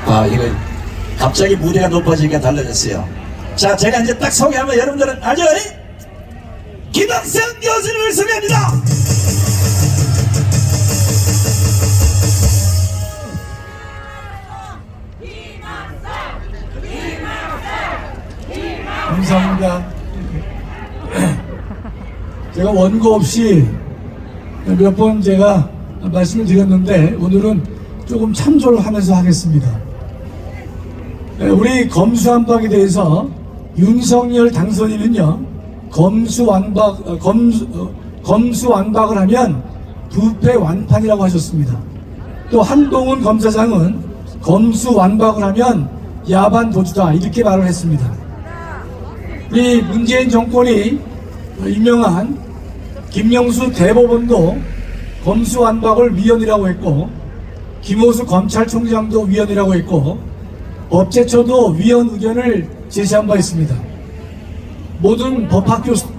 이거 갑자기 무대가 높아지니까 달라졌어요. 자, 제가 이제 딱 소개하면 여러분들은 알죠? 김학생 교수님을 소개합니다. 감사합니다. 제가 원고 없이 몇 번 제가 말씀을 드렸는데 오늘은 조금 참조를 하면서 하겠습니다. 우리 검수완박에 대해서 윤석열 당선인은요, 검수완박을 하면 부패 완판이라고 하셨습니다. 또 한동훈 검사장은 검수완박을 하면 야반 도주다 이렇게 말을 했습니다. 우리 문재인 정권이 임명한 김명수 대법원도 검수완박을 위헌이라고 했고, 김호수 검찰총장도 위헌이라고 했고, 법제처도 위헌 의견을 제시한 바 있습니다. 모든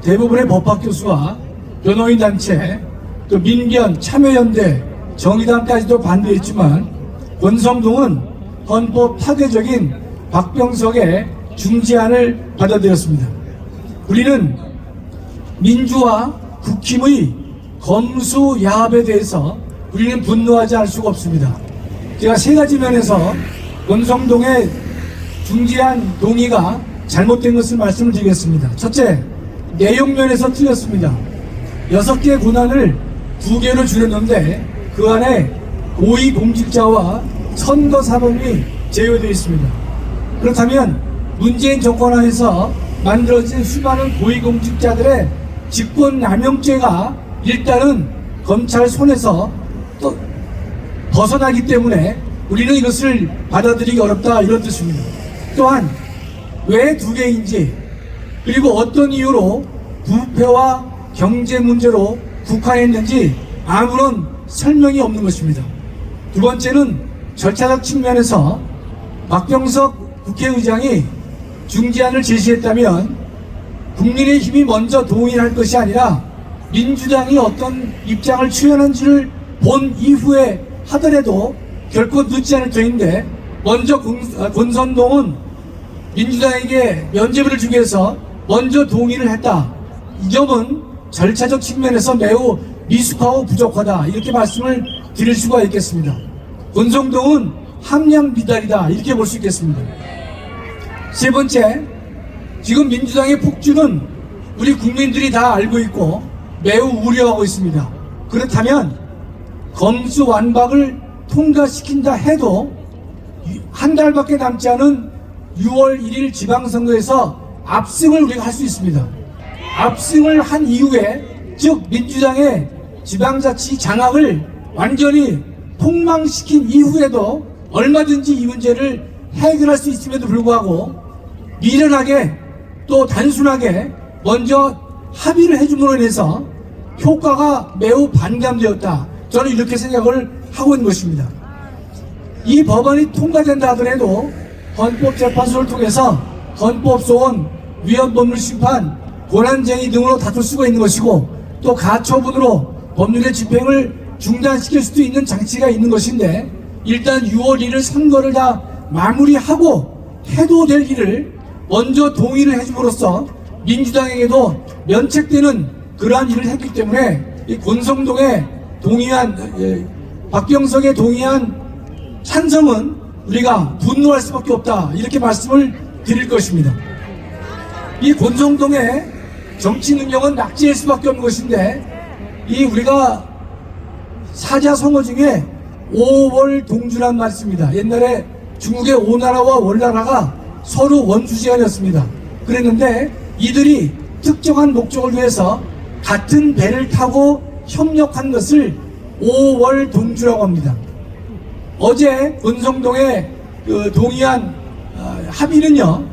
대부분의 법학교수와 변호인단체, 또 민변, 참여연대, 정의당까지도 반대했지만 권성동은 헌법 파괴적인 박병석의 중재안을 받아들였습니다. 우리는 민주화 국힘의 검수야합에 대해서 우리는 분노하지 않을 수가 없습니다. 제가 세 가지 면에서 권성동의 중재안 동의가 잘못된 것을 말씀을 드리겠습니다. 첫째, 내용 면에서 틀렸습니다. 6개 권한을 2개로 줄였는데 그 안에 고위공직자와 선거사범이 제외되어 있습니다. 그렇다면 문재인 정권 하에서 만들어진 수많은 고위공직자들의 직권남용죄가 일단은 검찰 손에서 또 벗어나기 때문에 우리는 이것을 받아들이기 어렵다 이런 뜻입니다. 또한 왜 2개인지, 그리고 어떤 이유로 부패와 경제 문제로 국한했는지 아무런 설명이 없는 것입니다. 두 번째는 절차적 측면에서 박병석 국회의장이 중재안을 제시했다면 국민의힘이 먼저 동의할 것이 아니라 민주당이 어떤 입장을 취하는지를 본 이후에 하더라도 결코 늦지 않을 터인데 먼저 권선동은 민주당에게 면죄부를 주기 위해서 먼저 동의를 했다. 이 점은 절차적 측면에서 매우 미숙하고 부족하다 이렇게 말씀을 드릴 수가 있겠습니다. 권성동은 함량 미달이다 이렇게 볼 수 있겠습니다. 세 번째, 지금 민주당의 폭주는 우리 국민들이 다 알고 있고 매우 우려하고 있습니다. 그렇다면 검수완박을 통과시킨다 해도 한 달밖에 남지 않은 6월 1일 지방선거에서 압승을 우리가 할 수 있습니다. 압승을 한 이후에, 즉 민주당의 지방자치 장악을 완전히 폭망시킨 이후에도 얼마든지 이 문제를 해결할 수 있음에도 불구하고 미련하게 또 단순하게 먼저 합의를 해줌으로 인해서 효과가 매우 반감되었다. 저는 이렇게 생각을 하고 있는 것입니다. 이 법안이 통과된다 하더라도 헌법재판소를 통해서 헌법소원, 위헌법률심판, 권한쟁의 등으로 다툴 수가 있는 것이고, 또 가처분으로 법률의 집행을 중단시킬 수도 있는 장치가 있는 것인데, 일단 6월 1일 선거를 다 마무리하고 해도 될 일을 먼저 동의를 해줌으로써 민주당에게도 면책되는 그러한 일을 했기 때문에 이 권성동의 동의한 박병석의 동의한 찬성은 우리가 분노할 수밖에 없다 이렇게 말씀을 드릴 것입니다. 이 권성동의 정치 능력은 낙제일 수밖에 없는 것인데, 이 우리가 사자성어 중에 오월동주란 말이 있습니다. 옛날에 중국의 오나라와 월나라가 서로 원수지간이었습니다. 그랬는데 이들이 특정한 목적을 위해서 같은 배를 타고 협력한 것을 오월동주라고 합니다. 어제 권성동에 동의한 합의는요,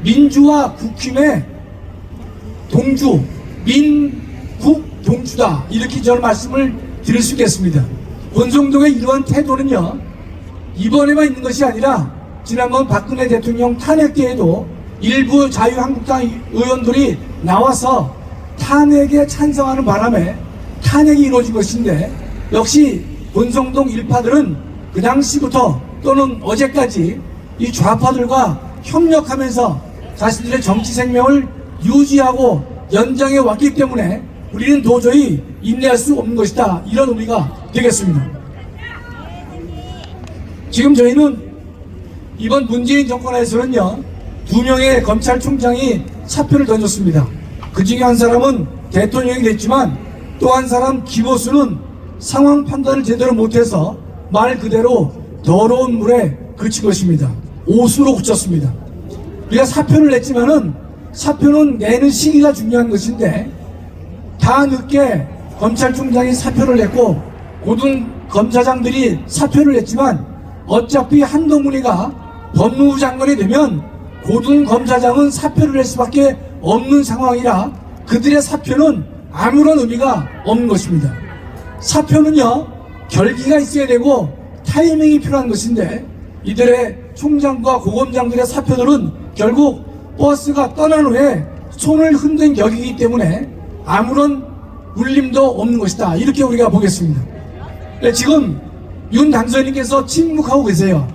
민주와 국힘의 동주, 민국동주다 이렇게 저는 말씀을 드릴 수 있겠습니다. 권성동의 이러한 태도는요, 이번에만 있는 것이 아니라 지난번 박근혜 대통령 탄핵 때에도 일부 자유한국당 의원들이 나와서 탄핵에 찬성하는 바람에 탄핵이 이루어진 것인데, 역시 권성동 일파들은 그 당시부터 또는 어제까지 이 좌파들과 협력하면서 자신들의 정치 생명을 유지하고 연장해 왔기 때문에 우리는 도저히 인내할 수 없는 것이다. 이런 의미가 되겠습니다. 지금 저희는 이번 문재인 정권 하에서는요, 2명의 검찰총장이 사표를 던졌습니다. 그 중에 한 사람은 대통령이 됐지만 또 한 사람 김호수는 상황 판단을 제대로 못해서 말 그대로 더러운 물에 그친 것입니다. 옷으로 그쳤습니다. 우리가 사표를 냈지만은 사표는 내는 시기가 중요한 것인데 다 늦게 검찰총장이 사표를 냈고 고등 검사장들이 사표를 냈지만 어차피 한동훈이가 법무부 장관이 되면 고등 검사장은 사표를 낼 수밖에 없는 상황이라 그들의 사표는 아무런 의미가 없는 것입니다. 사표는요, 결기가 있어야 되고 타이밍이 필요한 것인데 이들의 총장과 고검장들의 사표들은 결국 버스가 떠난 후에 손을 흔든 격이기 때문에 아무런 울림도 없는 것이다. 이렇게 우리가 보겠습니다. 지금 윤 당선인께서 침묵하고 계세요.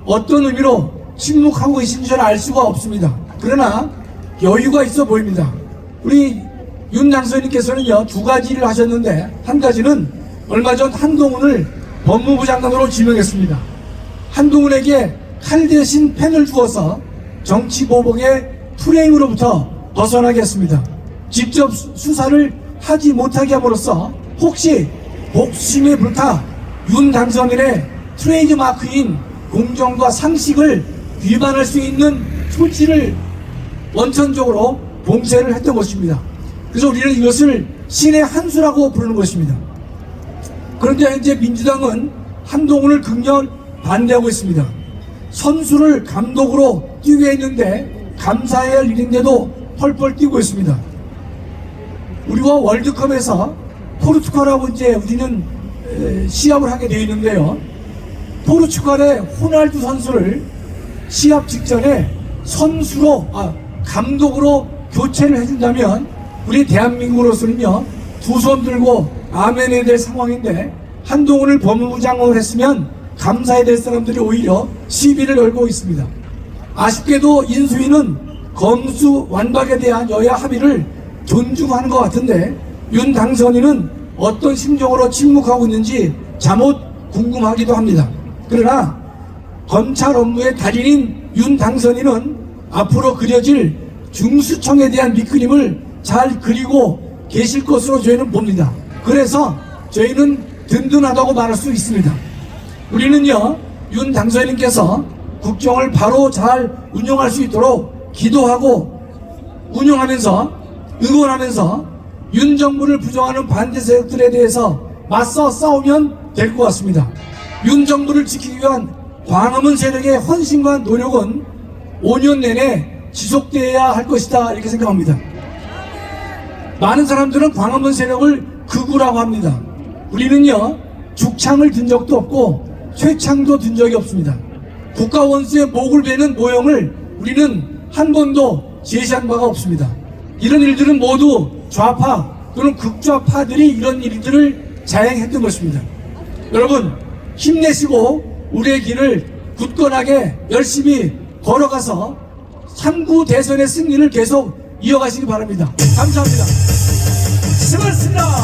어떤 의미로 침묵하고 계신지 저는 알 수가 없습니다. 그러나 여유가 있어 보입니다. 우리 윤 당선인께서는요, 2가지를 하셨는데 한 가지는 얼마 전 한동훈을 법무부 장관으로 지명했습니다. 한동훈에게 칼 대신 펜을 주어서 정치보복의 프레임으로부터 벗어나게 했습니다. 직접 수사를 하지 못하게 함으로써 혹시 복심에 불타 윤 당선인의 트레이드 마크인 공정과 상식을 위반할 수 있는 소지를 원천적으로 봉쇄를 했던 것입니다. 그래서 우리는 이것을 신의 한 수라고 부르는 것입니다. 그런데 현재 민주당은 한동훈을 극렬 반대하고 있습니다. 선수를 감독으로 뛰게 했는데 감사해야 할 일인데도 펄펄 뛰고 있습니다. 우리가 월드컵에서 포르투갈하고 이제 우리는 시합을 하게 되어 있는데요. 포르투갈의 호날두 선수를 시합 직전에 감독으로 교체를 해준다면 우리 대한민국으로서는요, 2손 들고 아멘해야 될 상황인데 한동훈을 법무부 장관을 했으면 감사해야 될 사람들이 오히려 시비를 걸고 있습니다. 아쉽게도 인수위는 검수 완박에 대한 여야 합의를 존중하는 것 같은데 윤 당선인은 어떤 심정으로 침묵하고 있는지 잠옷 궁금하기도 합니다. 그러나 검찰 업무의 달인인 윤 당선인은 앞으로 그려질 중수청에 대한 밑그림을 잘 그리고 계실 것으로 저희는 봅니다. 그래서 저희는 든든하다고 말할 수 있습니다. 우리는요, 윤 당선인께서 국정을 바로 잘 운영할 수 있도록 기도하고 운영하면서 응원하면서 윤 정부를 부정하는 반대 세력들에 대해서 맞서 싸우면 될 것 같습니다. 윤 정부를 지키기 위한 광화문 세력의 헌신과 노력은 5년 내내 지속되어야 할 것이다, 이렇게 생각합니다. 많은 사람들은 광화문 세력을 극우라고 합니다. 우리는요, 죽창을 든 적도 없고 쇠창도 든 적이 없습니다. 국가 원수의 목을 베는 모형을 우리는 한 번도 제시한 바가 없습니다. 이런 일들은 모두 좌파 또는 극좌파들이 이런 일들을 자행했던 것입니다. 여러분, 힘내시고 우리의 길을 굳건하게 열심히 걸어가서 3구 대선의 승리를 계속 이어가시기 바랍니다. 감사합니다. 수고하셨습니다.